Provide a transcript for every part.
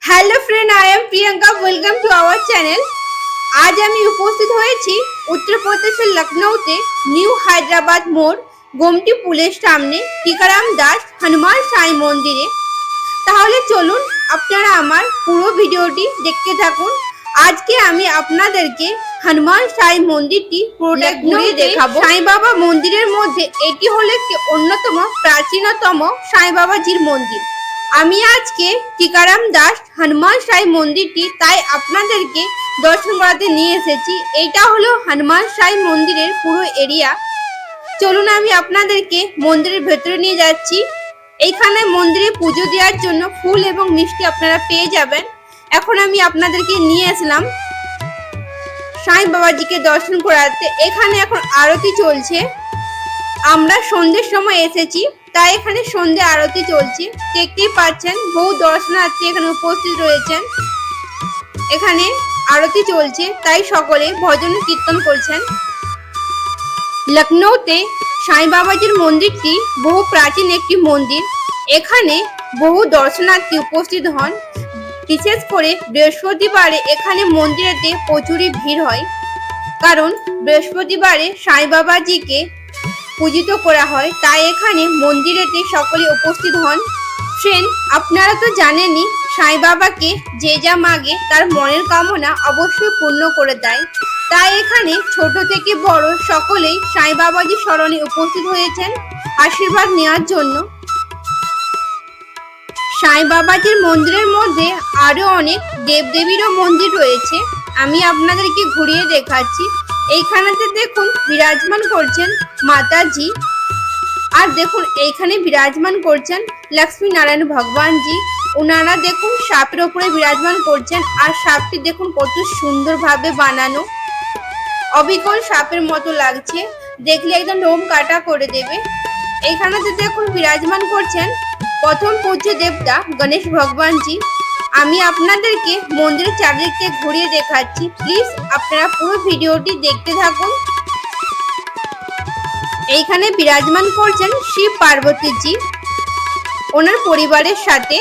Hello friend, I am Priyanka. Welcome to our channel. আজ আমি উপস্থিত হয়েছি উত্তরপ্রদেশের লখনৌতে নিউ হায়দ্রাবাদ মোড় গোমটি পুলের সামনে টিকারাম দাস হনুমান সাই মন্দিরে। তাহলে চলুন আপনারা আমার পুরো ভিডিওটি দেখতে থাকুন। আজকে আমি আপনাদেরকে হনুমান সাই মন্দিরটি পুরোটা ঘুরিয়ে দেখাবো। সাই বাবা মন্দিরের মধ্যে এটি হলো একটি অন্যতম প্রাচীনতম সাই বাবাজির মন্দির। আমি আজকে টিকারাম দাস হনুমান সাই মন্দিরটি তাই আপনাদেরকে দর্শন করাতে নিয়ে এসেছি। এইটা হলো হনুমান সাই মন্দিরের পুরো এরিয়া। চলুন আমি আপনাদেরকে মন্দিরের ভেতরে নিয়ে যাচ্ছি। এইখানে মন্দিরে পুজো দেওয়ার জন্য ফুল এবং মিষ্টি আপনারা পেয়ে যাবেন। এখন আমি আপনাদেরকে নিয়ে আসলাম সাই বাবাজিকে দর্শন করাতে। এখানে এখন আরতি চলছে। আমরা সন্ধ্যের সময় এসেছি, তাই এখানে সন্ধ্যে আরতি চলছে। দেখতেই পাচ্ছেন বহু দর্শনার্থী এখানে উপস্থিত রয়েছেন। এখানে আরতি চলছে, তাই সকলে ভজন কীর্তন করছেন। লখনৌতে সাই বাবাজির মন্দিরটি বহু প্রাচীন একটি মন্দির। এখানে বহু দর্শনার্থী উপস্থিত হন। বিশেষ করে বৃহস্পতিবারে এখানে মন্দিরেতে প্রচুরই ভিড় হয়, কারণ বৃহস্পতিবারে সাই বাবাজিকে পূজিত করা হয়, তাই এখানে মন্দিরেতে সকলে উপস্থিত হন। ফ্রেন্ড, আপনারা তো জানেনই সাই বাবাকে যে যা মাগে তার মনের কামনা অবশ্যই পূর্ণ করে দেয়। তাই এখানে ছোট থেকে বড় সকলেই সাই বাবাজির স্মরণে উপস্থিত হয়েছেন আশীর্বাদ নেওয়ার জন্য। সাই বাবাজির মন্দিরের মধ্যে আরো অনেক দেবদেবীরও মন্দির রয়েছে। আমি আপনাদেরকে ঘুরিয়ে দেখাচ্ছি। এইখানেতে দেখুন বিরাজমান করছেন মাতাজি, আর দেখুন এইখানে বিরাজমান করছেন লক্ষ্মী নারায়ণ ভগবানজি। ওনারা দেখুন সাপের ওপরে বিরাজমান করছেন, আর সাপটি দেখুন কত সুন্দরভাবে বানানো, অবিকল সাপের মতো লাগছে, দেখলে একদম লোম কাটা করে দেবে। এইখানেতে দেখুন বিরাজমান করছেন প্রথম পূজ্য দেবতা গণেশ ভগবানজি। আমি আপনাদেরকে মন্দিরের চারিদিকে ঘুরিয়ে দেখাচ্ছি। প্লিজ আপনারা পুরো ভিডিওটি দেখতে থাকুন। এইখানে বিরাজমান করছেন শিব পার্বতীজি ওনার পরিবারের সাথে।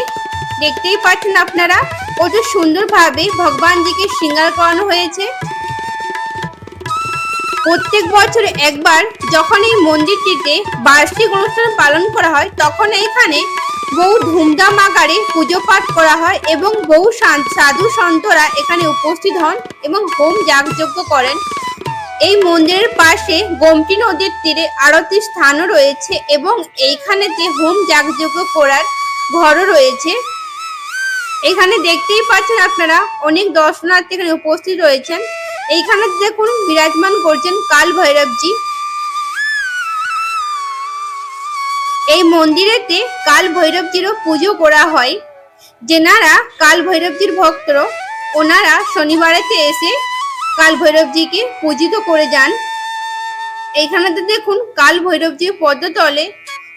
দেখতেই পাচ্ছেন আপনারা কত সুন্দরভাবে ভগবানজিকে শৃঙ্গার করানো হয়েছে। প্রত্যেক বছর একবার যখন এই মন্দিরটিতে বার্ষিক অনুষ্ঠান পালন করা হয়, তখন এইখানে বহু ধুমধাম আকারে পুজো পাঠ করা হয় এবং বহু সাধু সন্তরা এখানে উপস্থিত হন এবং হোম যাগযজ্ঞ করেন। এই মন্দিরের পাশে গোমতী নদীর তীরে আরতির স্থানও রয়েছে এবং এইখানেতে হোম যাগযজ্ঞ করার ঘরও রয়েছে। এখানে দেখতেই পাচ্ছেন আপনারা অনেক দর্শনার্থী এখানে উপস্থিত রয়েছেন। এইখানে দেখুন বিরাজমান করছেন কাল ভৈরবজি। এই মন্দিরেতে কাল ভৈরবজিরও পুজো করা হয়। যেনারা কাল ভৈরবজির ভক্ত, ওনারা শনিবারেতে এসে কাল ভৈরবজিকে পূজিত করে যান। এইখানেতে দেখুন কাল ভৈরবজির পদতলে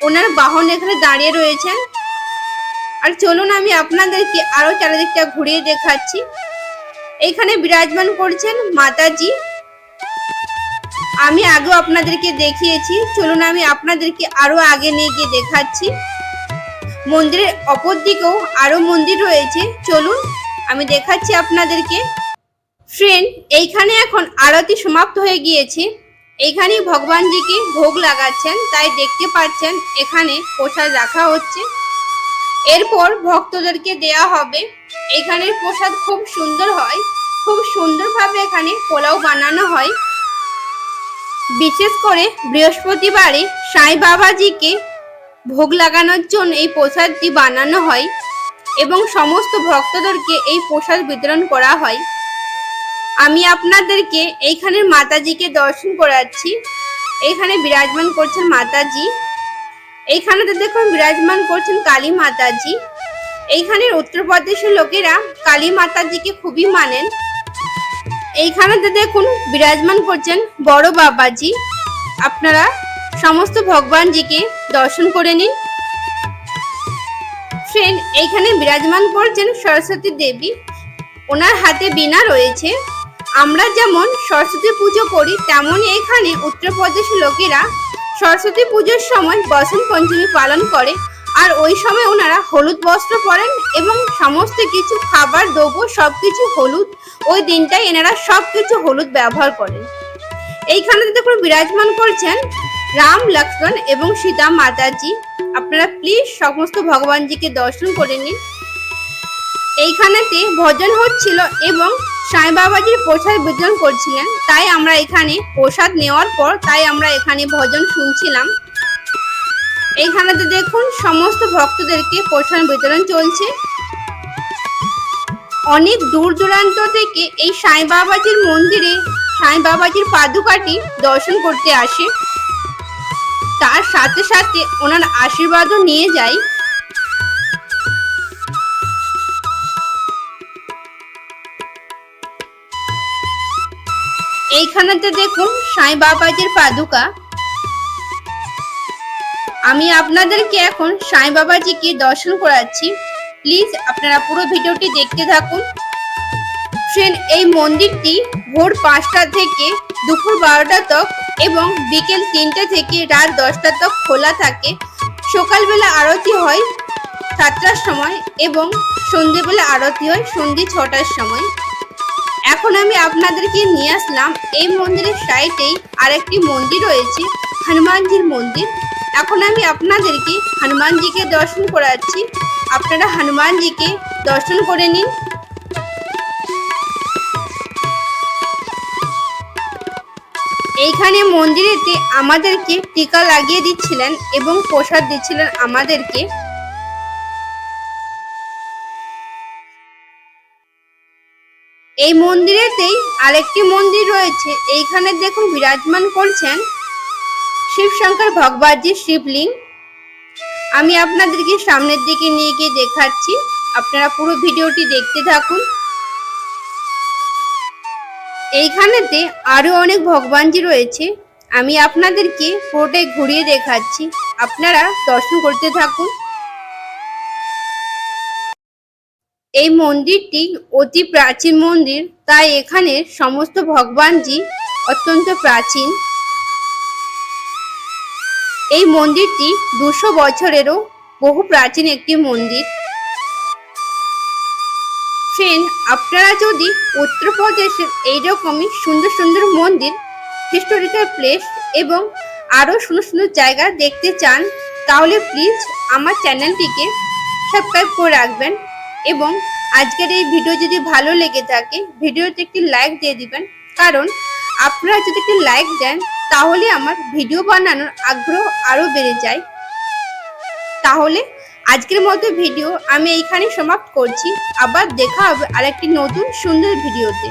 ওনার বাহন এখানে দাঁড়িয়ে রয়েছেন। আর চলুন আমি আপনাদেরকে আরো চারিদিকটা ঘুরিয়ে দেখাচ্ছি। এইখানে বিরাজমান করছেন মাতাজি। আমি আগেও আপনাদেরকে দেখিয়েছি, চলুন আমি আপনাদেরকে আরো আগে নিয়ে গিয়ে দেখাচ্ছি। মন্দিরের অপর দিকেও আরো মন্দির রয়েছে, চলুন আমি দেখাচ্ছি আপনাদেরকে। ফ্রেন্ড, এইখানে এখন আরতি সমাপ্ত হয়ে গিয়েছে। এইখানে ভগবানজিকে ভোগ লাগাচ্ছেন, তাই দেখতে পাচ্ছেন এখানে প্রসাদ রাখা হচ্ছে। এরপর ভক্তদেরকে দেয়া হবে। এখানের প্রসাদ খুব সুন্দর হয়, খুব সুন্দরভাবে এখানে পোলাও বানানো হয়। বিশেষ করে বৃহস্পতিবারে সাই বাবাজিকে ভোগ লাগানোর জন্য এই প্রসাদটি বানানো হয় এবং সমস্ত ভক্তদেরকে এই প্রসাদ বিতরণ করা হয়। আমি আপনাদেরকে এইখানের মাতাজিকে দর্শন করাচ্ছি। এইখানে বিরাজমান করছেন মাতাজি। এইখানেতে দেখুন বিরাজমান করছেন কালী মাতাজি। এইখানের উত্তরপ্রদেশের লোকেরা কালী মাতাজিকে খুবই মানেন। এইখানেতে দেখুন বিরাজমান করছেন বড় বাবাজি। আপনারা সমস্ত ভগবানজিকে দর্শন করে নিন। ফ্রেন্ড, এইখানে বিরাজমান করছেন সরস্বতী দেবী। ওনার হাতে বীণা রয়েছে। আমরা যেমন সরস্বতী পুজো করি, তেমনই এখানে উত্তরপ্রদেশের লোকেরা সরস্বতী পুজোর সময় বসন্ত পঞ্চমী পালন করে। আর ওই সময় ওনারা হলুদ বস্ত্র পরেন এবং সমস্ত কিছু খাবার দ্রব্য সবকিছু হলুদ, ওই দিনটাই এনারা সবকিছু হলুদ ব্যবহার করেন। এইখানে দেখুন বিরাজমান করছেন রাম, লক্ষ্মণ এবং সীতা মাতাজি। আপনারা প্লিজ সমস্ত ভগবানজিকে দর্শন করে নিন। এইখানেতে ভজন হচ্ছিল এবং সাই বাবাজির প্রসাদ বিতরণ করছিলেন, তাই আমরা এখানে প্রসাদ নেওয়ার পর আমরা এখানে ভজন শুনছিলাম। এইখানেতে দেখুন সমস্ত ভক্তদেরকে প্রসাদ বিতরণ চলছে। অনেক দূর দূরান্ত থেকে এই সাই বাবাজির মন্দিরে সাই বাবাজির পাদুকাটি দর্শন করতে আসে, তার সাথে সাথে ওনার আশীর্বাদও নিয়ে যায়। এইখানেতে দেখুন সাই বাবাজির পাদুকা। আমি আপনাদেরকে এখন সাই বাবাজিকে দর্শন করাচ্ছি, প্লিজ আপনারা পুরো ভিডিওটি দেখতে থাকুন। ফ্রেন্ড, এই মন্দিরটি ভোর 5টা থেকে দুপুর 12টা তক এবং বিকেল 3টে থেকে রাত 10টা তক খোলা থাকে। সকালবেলা আরতি হয় 7টার সময় এবং সন্ধ্যেবেলা আরতি হয় সন্ধ্যে 6টার সময়। এখন আমি আপনাদেরকে নিয়ে আসলাম এই মন্দিরের সাইডেই আরেকটি মন্দির রয়েছে, হনুমানজির মন্দির। এখন আমি আপনাদেরকে হনুমানজিকে দর্শন করাচ্ছি, আপনারা হনুমানজিকে দর্শন করে নিন। এইখানে মন্দিরেতে আমাদেরকে টিকা লাগিয়ে দিচ্ছিলেন এবং প্রসাদ দিচ্ছিলেন আমাদেরকে। এই মন্দিরেতেই আরেকটি মন্দির রয়েছে, এইখানে দেখুন বিরাজমান করছেন শিব শঙ্কর ভগবানজির শিবলিঙ্গ। আমি আপনাদেরকে সামনের দিকে নিয়ে গিয়ে দেখাচ্ছি, আপনারা পুরো ভিডিওটি দেখতে থাকুন। এইখানেতে আরো অনেক ভগবানজি রয়েছে, আমি আপনাদেরকে পুরোটাই ঘুরিয়ে দেখাচ্ছি, আপনারা দর্শন করতে থাকুন। এই মন্দিরটি অতি প্রাচীন মন্দির, তাই এখানে সমস্ত ভগবানজি অত্যন্ত প্রাচীন। এই মন্দিরটি 200 বছরেরও বহু প্রাচীন একটি মন্দির। ফ্রেন্ড, আপনারা যদি উত্তরপ্রদেশের এইরকমই সুন্দর সুন্দর মন্দির, হিস্টোরিক্যাল প্লেস এবং আরও সুন্দর সুন্দর জায়গা দেখতে চান, তাহলে প্লিজ আমার চ্যানেলটিকে সাবস্ক্রাইব করে রাখবেন এবং আজকের এই ভিডিও যদি ভালো লেগে থাকে ভিডিওতে একটি লাইক দিয়ে দিবেন, কারণ আপনারা যদি একটি লাইক দেন তাহলে আমার ভিডিও বানানোর আগ্রহ আরও বেড়ে যায়। তাহলে আজকের মতো ভিডিও আমি এইখানে সমাপ্ত করছি, আবার দেখা হবে আরেকটি নতুন সুন্দর ভিডিওতে।